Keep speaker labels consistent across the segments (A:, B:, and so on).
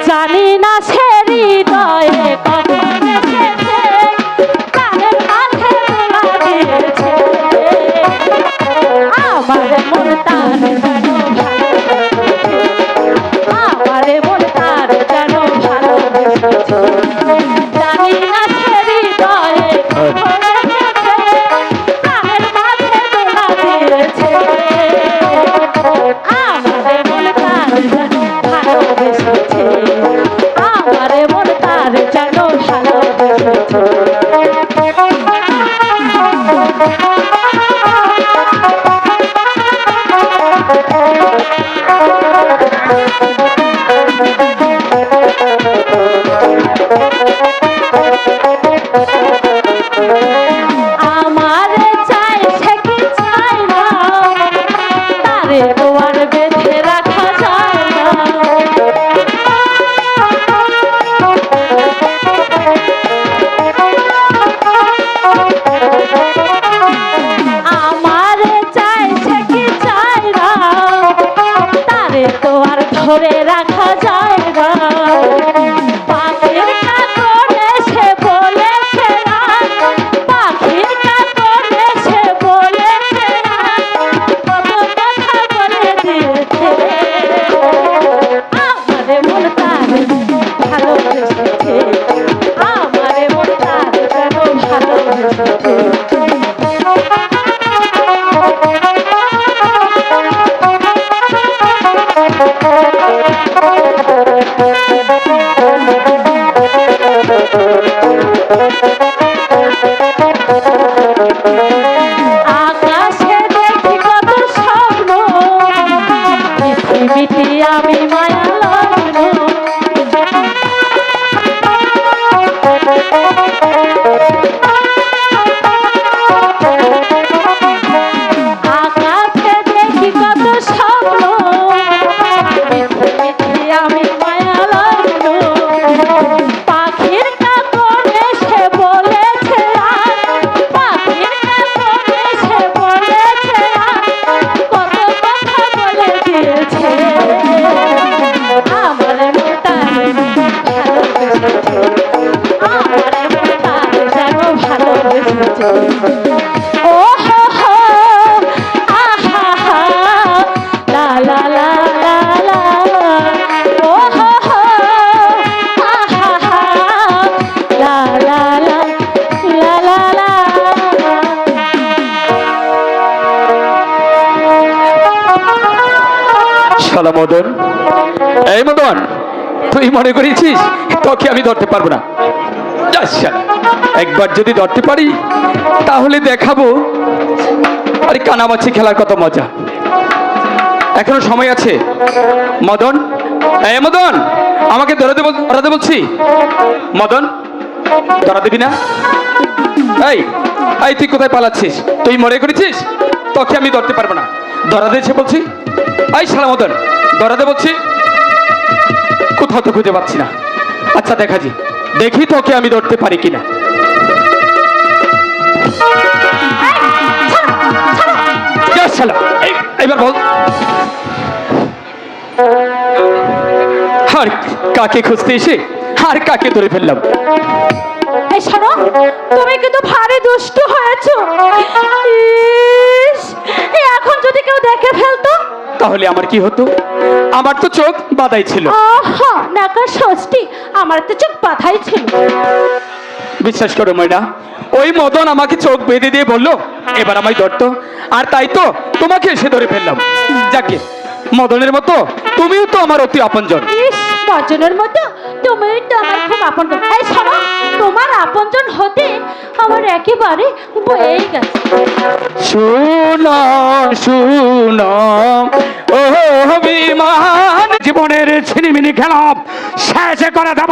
A: জানি না সে হৃদয়ে কখন এসেছে, প্রাণের মাঝে দোলা দিয়েছে। আমার মন তার যেন আমার মন তার যেন ভালোবেসেছে। জানি না সে হৃদয়ে কখন এসেছে, প্রাণের মাঝে দোলা দিয়েছে। আমার মন তার যেন ভালোবেসেছে, আমার মন তার যেন ভালোবেসেছে। আমার চাই সে কি চাই না, তারে তো আর বেঁধে রাখা যায় না। আমার চাই সে কি চাই না, তারে তো আর ধরে রাখা যায় না। পাখির কাকড়ে সে বলেছে না, পাখির কাকড়ে সে বলেছে না, কত কথা বলে দিয়েছে। আমারে মন তার ভালোবেসেছে, আমারে মন তার যেন ভালোবেসেছে। আকাশে দেখি কত স্বপ্ন, পৃথিবীতে আমি মায়া লগ্ন। আকাশে দেখি কত স্বপ্ন, পৃথিবীতে আমি মায়া লগ্ন। পাখির কাকড়ে সে বলেছে না, পাখির কাকড়ে সে বলেছে না, কত কথা বলে দিয়েছে। আমার মন তার ভালোবেসেছে, আমার মন তার যেন ভালোবেসেছে। ও হো হো আহা হা লা লা লা লা লা, ও হো হো আহা হা লা লা লা লা লা লা।
B: শালা মদন, এই মদন, তুই মনে করেছিস তোকে আমি ধরতে পারবো না? যাস শালা, একবার যদি ধরতে পারি তাহলে দেখাবো আরে কানামাছি খেলার কত মজা। এখনো সময় আছে। মদন, এই মদন, আমাকে ধরাতে বলছি। মদন, ধরা দিবি না? এই এই তুই কোথায় পালাচ্ছিস? তুই মনে করেছিস তোকে আমি ধরতে পারবো না? ধরা দিয়েছে বলছি। এই শালা মদন, ধরাতে বলছি। কোথাও তো খুঁজে পাচ্ছি না। আচ্ছা দেখি তোকে আমি ধরতে পারি কিনা। এবার বল, আর কাকে খুঁজতে এসে আর কাকে ধরে ফেললাম?
A: এই শোনো, তুমি কিন্তু ভারী দুষ্টু হয়েছো। ইস, এখন যদি কেউ দেখে ফেলতো
B: তাহলে আমার কি হতো? আমার তো চোখ বাঁধাই ছিল।
A: আহা, নাকা ষষ্ঠী, আমার তো চোখ বাঁধাই ছিল।
B: বিশ্বাস করো ময়না, ওই মদন আমাকে চোখ বেঁধে দিয়ে বললো এবার আমায় ধরতো, আর তাই তো তোমাকে এসে ধরে ফেললাম। যাকে মদনের মতো তুমিও তো আমার অতি আপনজন।
A: ইস, মদনের মতো তুমি তো আমার খুব আপনজন। এই শোনো, তোমার আপনজন হতে আমার একেবারে বয়েই গেছে।
B: শুনো শুনো ও বিমান, জীবনের ছিনিমিনি খেলা শেষ করে দেব।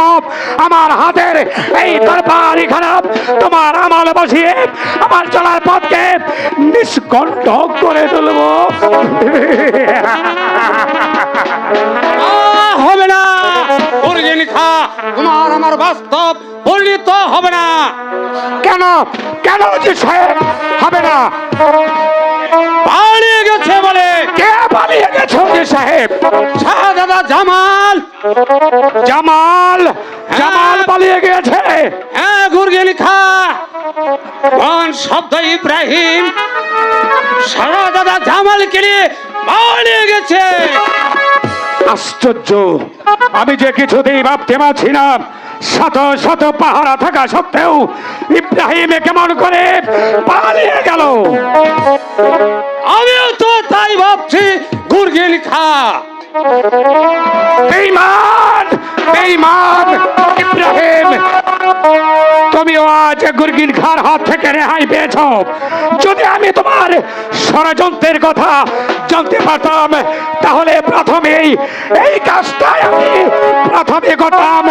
B: আমার হাতের এই তরবারি খারাপ তোমার আমল বসিয়ে আমার চলার পথকে নিষ্কণ্টক করে তুলব।
C: হবে না, খা তোমার আমার বাস্তব বললি তো হবে না।
B: কেন কেন যে সাহেব হবে না?
C: পালিয়ে গেছে
B: পালিয়ে গেছে ওজির সাহেব।
C: শাহজাদা জামাল,
B: জামাল, জামাল পালিয়ে গেছে।
C: হ্যাঁ গুরগিন খা, কোন শব্দ ইব্রাহিম শাহজাদা জামালকে নিয়ে পালিয়ে গেছে।
B: আশ্চর্য, আমি যে কিছুতেই ভাবতে পারছি না, শত শত পাহারা থাকা সত্ত্বেও ইব্রাহিম কেমন করে পালিয়ে গেল।
C: আমিও তো তাই ভাবছি গুরগিন খা।
B: বেঈমান, বেঈমান ইব্রাহিম, তুমিও আজ গুরগিন খার হাত থেকে রেহাই পেয়েছ। যদি আমি তোমার ষড়যন্ত্রের কথা জানতে পারতাম, তাহলে প্রথমেই এই কাজটাই আমি প্রথমে করতাম।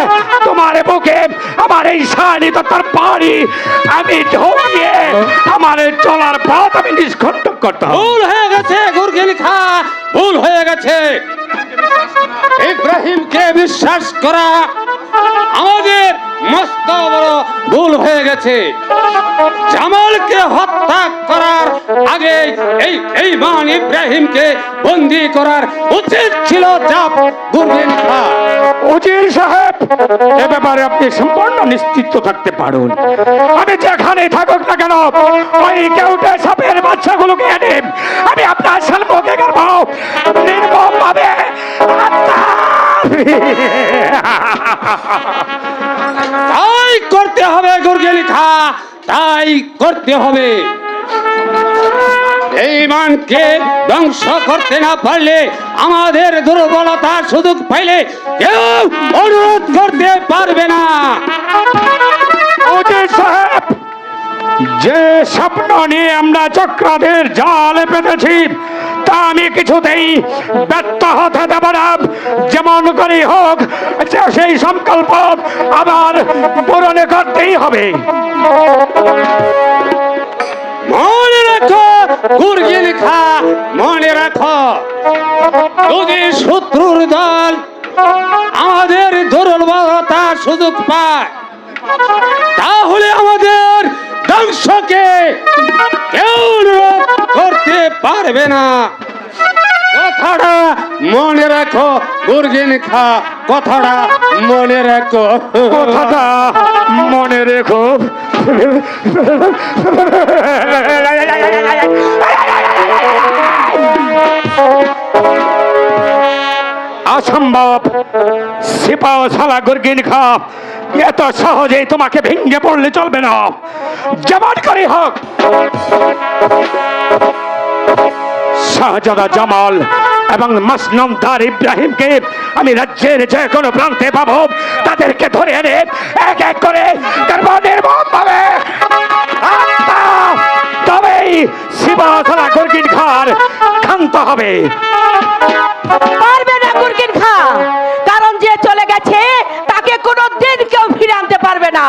B: তোমার বুকে আমার এই শানিত তার বাড়ি আমি ঢুকিয়ে আমার চলার পথ আমি নিষ্কণ্টক করতাম।
C: ভুল হয়ে গেছে গুরগিন খা, ভুল হয়ে গেছে। ইব্রাহিমকে বিশ্বাস করা আমাদের মস্ত বড় ভুল হয়ে গেছে। জামালকে হত্যা করার আগে এই মান ইব্রাহিমকে বন্দী করার উচিত ছিল। চাপ গুরগিন খা।
B: উজির সাহেব, এ ব্যাপারে আপনি সম্পূর্ণ নিশ্চিত থাকতে পারুন। আমি যেখানে থাকুক না কেন, ওই কেউটে সাপের বাচ্চাগুলোকে এনে আমি আপনার সম্মুখে করব নির্মম ভাবে।
C: তাই করতে হবে গুরগিন খা, তাই করতে হবে। এই মানকে ধ্বংস করতে না পারলে, আমাদের দুর্বলতার সুযোগ পাইলে কেউ অনুরোধ করতে পারবে না।
B: উজির সাহেব, যে স্বপ্ন নিয়ে আমরা চক্রাদের জালে পেতেছি তা আমি কিছুতেই ব্যর্থ হতে দেব না। যেমন করে হোক সেই সংকল্প আবার পূরণ করতেই হবে।
C: মনে রাখো গুরগিন খা, মনে রাখো, যদি শত্রুর দল আমাদের দুর্বলতার সুযোগ পায়, তাহলে আমাদের ধ্বংসকে কেউ রোধ করতে পারবে না। কথাটা মনে রাখো গুরগিন খা, কথাটা মনে রাখো।
B: কথাটা মনে রেখো। অসম্ভব, সিপাহ সালা গুরগিন খা, এত সহজেই তোমাকে ভেঙে পড়লে চলবে না। যেমন করে হোক শাহজাদা জামাল এবং মাসনমদার ইব্রাহিমকে আমি রাজ্যের যে কোনো প্রান্তে পাবো, তাদেরকে ধরে এনে এক এক করে নির্মমভাবে তবেই শিবাসলা গুরগিন খার ক্ষান্ত হবে।
A: পারবে না গুরগিন খা, কারণ যে চলে গেছে তাকে কোনো দিন কেউ ফিরে আনতে পারবে না।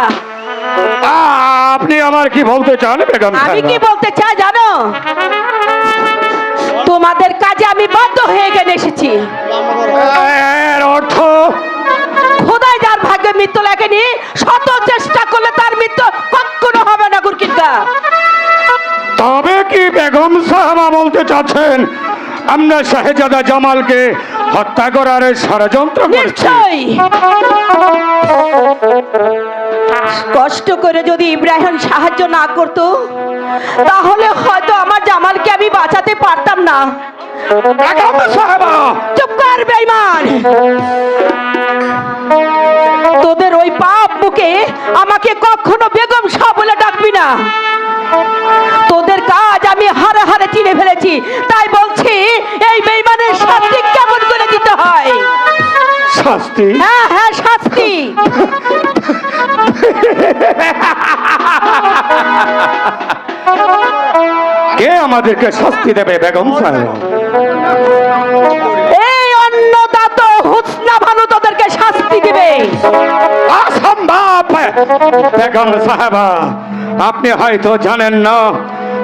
B: আপনি আমার কি বলতে চান বেগম
A: আমি
B: সাহেবা?
A: কি বলতে চাই জানো? তোমাদের কাজে আমি বাধ্য হয়ে গেলে এসেছি।
B: এর অর্থ
A: খোদাই যার ভাগ্যে মৃত্যু লাগেনি, শত চেষ্টা করলে তার মৃত্যু কখনো হবে না গুরগিন খা।
B: তবে কি বেগম সাহেবা বলতে চাচ্ছেন আমরা শাহজাদা জামালকে হত্যা করার ষড়যন্ত্র করছি?
A: নিশ্চয়ই। কষ্ট করে যদি ইব্রাহিম সাহায্য না করত, তাহলে হয়তো আমার জামালকে আমি বাঁচাতে পারতাম না।
B: বেগম সাহেবা,
A: চুপ কর বেঈমান। তোদের ওই পাপ মুখে আমাকে কখনো বেগম শাহ বলে ডাকবি না। তোদের কাজ আমি হারে হারে চিনে ফেলেছি, তাই বলছি এই বেঈমানের শাস্তি কেমন করে দিতে হয়।
B: শাস্তি?
A: হ্যাঁ হ্যাঁ, শাস্তি।
B: কে আমাদেরকে শাস্তি দেবে বেগম সাহেবা?
A: এই অন্নদাত হুসনা ভানু তোদেরকে শাস্তি দিবে।
B: অসম্ভব বেগম সাহেবা, আপনি হয়তো জানেন না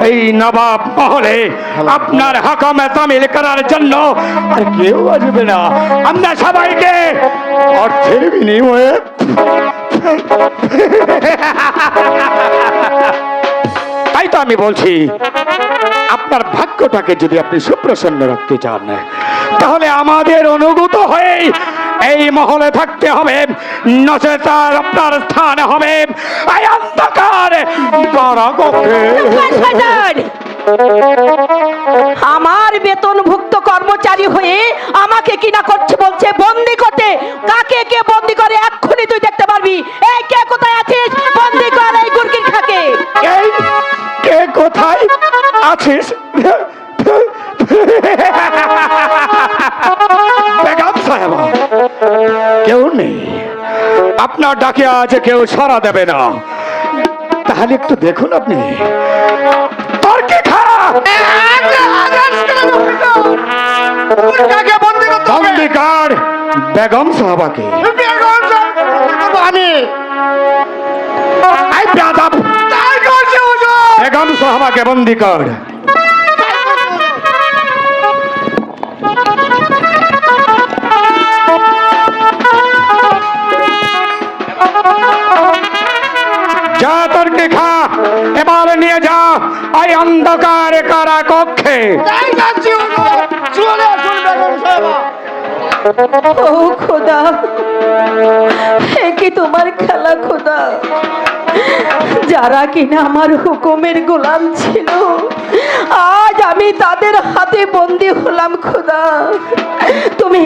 B: এই নবাব মহলে আপনার হকমে তামিল করার জন্য আর কেউ আসবে না। আমরা সবাইকে অর্থের বিনিময়ে তাই তো আমি বলছি আপনার ভাগ্য বাক্যটাকে যদি আপনি সুপ্রসন্ন রাখতে চান, তাহলে আমাদের অনুগত হয়ে এই মহলে থাকতে হবে, নচেত আপনার স্থান হবে এই অন্ধকার কারাগারে।
A: আমার বেতনভুক্ত কর্মচারী হয়ে আমাকে কিনা করছে, বলছে বন্দি করতে। কাকে কে বন্দি করে এক্ষুনি তুই দেখতে পারবি। এই কে কোথায় আছিস? বন্দি কর এই গুরকির খাকে।
B: এই কে কোথায় আছিস? বেগম সাহেবা, কেউ নেই। আপনার ডাকে আজ কেউ সাড়া দেবে না। তাহলে একটু দেখুন আপনি। তর্কে খা, বন্দি কর বেগম সাহেবাকে।
D: আমি
B: বেগম সাহেবাকে বন্দি কর। যা তর্কে খা, এবার নিয়ে যা এই অন্ধকার কারা কক্ষে।
D: চলে আসুন বেগম সাহেবা।
A: ও খোদা, হে কি তোমার খেলা খোদা! যারা কিনা আমার হুকুমের গোলাম ছিল, আজ আমি তাদের হাতে বন্দী হলাম খোদা। তুমি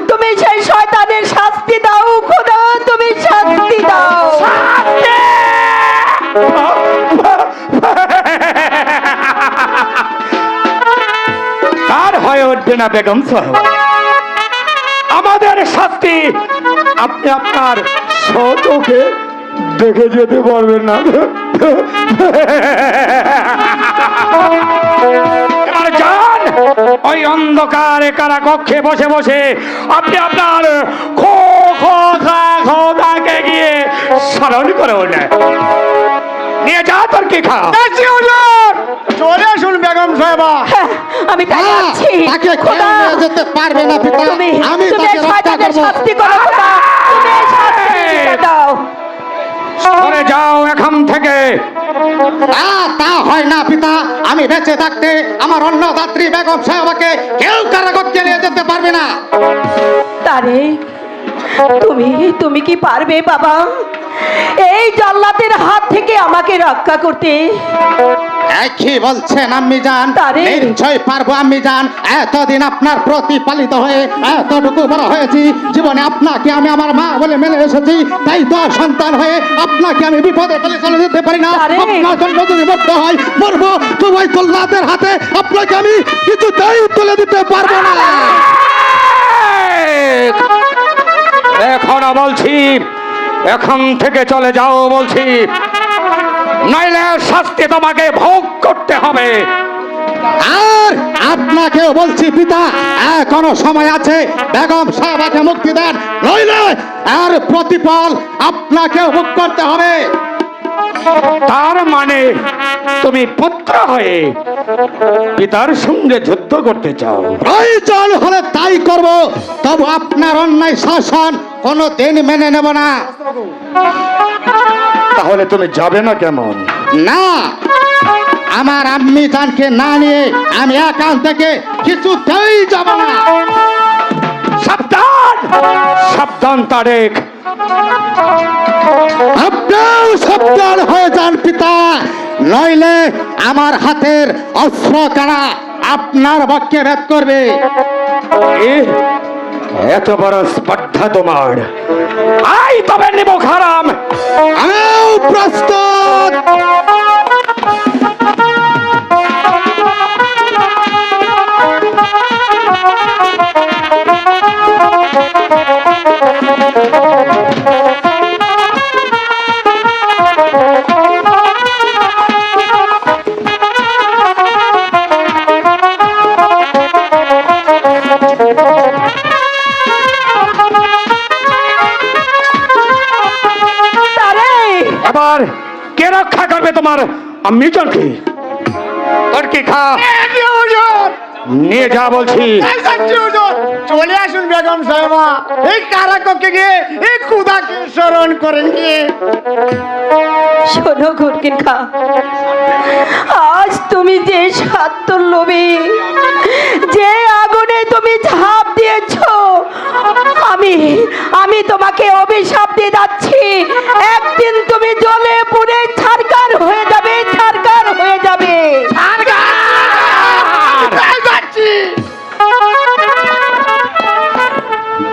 A: তুমি সেই শয়তানের শাস্তি দাও খোদা, তুমি শাস্তি দাও।
B: আর হয়ে উঠবে না বেগম সাহেব, আমাদের শাস্তি আপনি আপনার সচোখে দেখে যেতে পারবেন না। এবার যান ওই অন্ধকারে কারা কক্ষে বসে বসে আপনি আপনার খোদাকে গিয়ে স্মরণ করুন। নিয়ে যা তোর কি খা।
D: চলে আসুন বেগম সাহেবা।
A: হ্যাঁ, আমি তাই আছি
D: তাকে
A: খোদা।
D: কেউ নিয়ে যেতে পারবে না পিতা।
A: তুমি
D: আমি
A: তুমি
D: তাকে
A: এই
D: রক্ষা
A: শয়তানের
D: করব।
A: শাস্তি করো খোদা, তুমি এই শাস্তি দাও।
B: সরে যাও এখান থেকে।
D: তা হয় না পিতা। আমি বেঁচে থাকতে আমার অন্য দাত্রী বেগম সাহেবাকে কেউ কারাগারে নিয়ে যেতে পারবে না।
A: তারে তুমি তুমি কি পারবে বাবা এই জাল্লাতের হাত থেকে আমাকে রক্ষা করতে?
D: কি বলছেন আম্মি জান?
A: তারে।
D: নিশ্চয় পারবো আম্মি জান। এতদিন আপনার প্রতিপালিত হয়ে এতটুকু বড় হয়েছি। জীবনে আপনাকে আমি আমার মা বলে মেনে এসেছি। তাই তো সন্তান হয়ে আপনাকে আমি বিপদে ফেলে চলে যেতে পারি না।
A: তারে।
D: আপনার জন্য যদি মরতে হয় মরবো, তোমায় কল্লাদের হাতে আপনাকে আমি কিছুতেই তুলে দিতে পারবো না।
B: এখনো বলছি, এখন থেকে চলে যাও বলছি, নইলে শাস্তি তোমাকে ভোগ করতে হবে।
D: আর আপনাকেও বলছি পিতা, এখনো সময় আছে। বেগম সাহেবাকে মুক্তি দেন, নইলে আর প্রতিফল আপনাকেও ভোগ করতে হবে।
B: তার মানে তুমি পুত্র হয়ে পিতার সঙ্গে যুদ্ধ করতে চাও?
D: প্রয়োজন হলে তাই করব, তবু আপনার অন্যায় শাসন কোনো দিন মেনে নেব না।
B: তাহলে তুমি যাবে না কেমন?
D: না, আমার আম্মি জানকে না নিয়ে আমি এখান থেকে কিছুতেই যাব না।
B: সাবধান, সাবধান তারেক।
D: আপনিও সাবধান হয়ে যান পিতা, নইলে আমার হাতের অস্ত্র কারা আপনার বক্ষে ভেদ করবে।
B: এ, এত বড় স্পর্ধা তোমার? আই তবে নেব খারাম।
D: আমিও প্রস্তুত।
B: এবার কে রক্ষা করবে তোমার আম্মি জানকে? তোর কি খা,
D: নিয়ে যা বলছি।
E: চলে আসুন বেগম সাহেবা, এই কারাকক্ষে গিয়ে এই খুদাকে স্মরণ করেন গিয়ে।
A: শোনো ঘুরকিন খা, আজ তুমি যে সাত্তর লোভে যে আগুনে তুমি ঝাঁপ দিয়েছো, আমি তোমাকে অভিশাপ দিয়ে যাচ্ছি, একদিন তুমি জ্বলে পুড়ে ছারখার হয়ে যাবে, ছারখার হয়ে যাবে।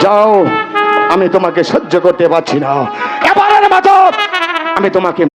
D: যাও, আমি তোমাকে সহ্য করতে পারছি না, এবারের মতো আমি তোমাকে